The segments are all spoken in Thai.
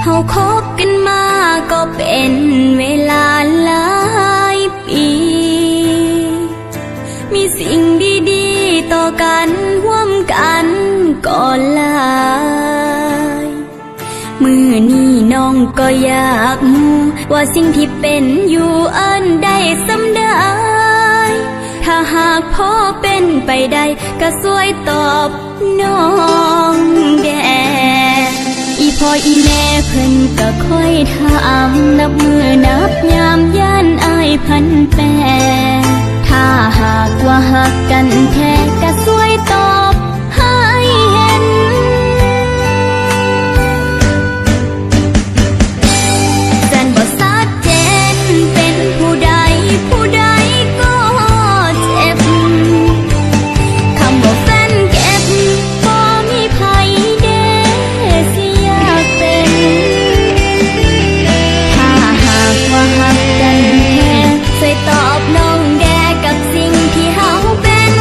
เฮาคบกันมาก็เป็นเวลาหลายปีมีสิ่งดีๆต่อกันร่วมกันก็หลายมื้อนี้น้องก็อยากรู้ว่าสิ่งที่เป็นอยู่อันใดสำได้ถ้าหากพ่อเป็นไปได้ก็ช่วยตอบน้องแด่อีพ่ออีแม่เพิ่นก็ค่อยถามนับมือนับยามย่านอายพันแปรถ้าหากว่าหักกันแท้ก็ช่วยตอบให้เห็นจันบ่ชัดเจนเป็นผู้ใดก็เจ็บคำว่าแฟนเก็บบ่มีไผเด้สิอยากเป็นถ้าหากว่าหักกันแท้ช่วยตอบน้องแด่กับสิ่งที่เฮาเป็น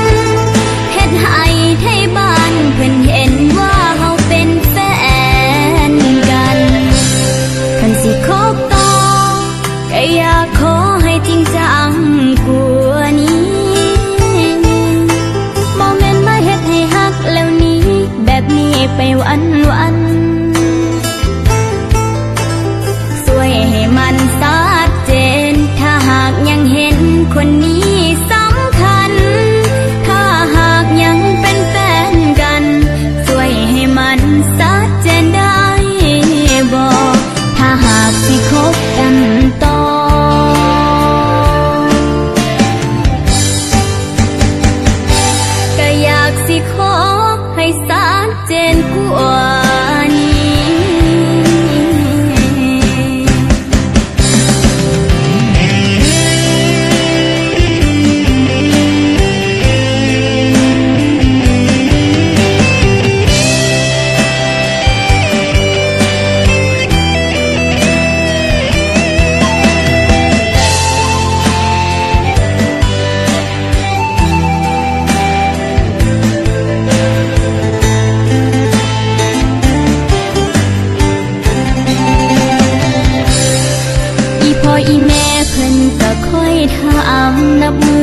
เฮ็ดให้ไทยบ้านเพิ่นเห็นว่าเฮาเป็นแฟนกันคันสิคบต่อก็อยากขอให้จริงจังกว่านี้บ่แม่นมาเฮ็ดให้ฮักแล้วนี้แบบนี้ไปวันช่วยให้มันชัดเจนถ้าหากยังเห็นคนนี้สำคัญถ้าหากยังเป็นแฟนกันช่วยให้มันชัดเจนได้บ่ถ้าหากสิคบกันต่อก็อยากสิขอให้ชัดเจนกว่านี้อีพ่ออีแม่เพิ่นก็ค่อยถามนับมือ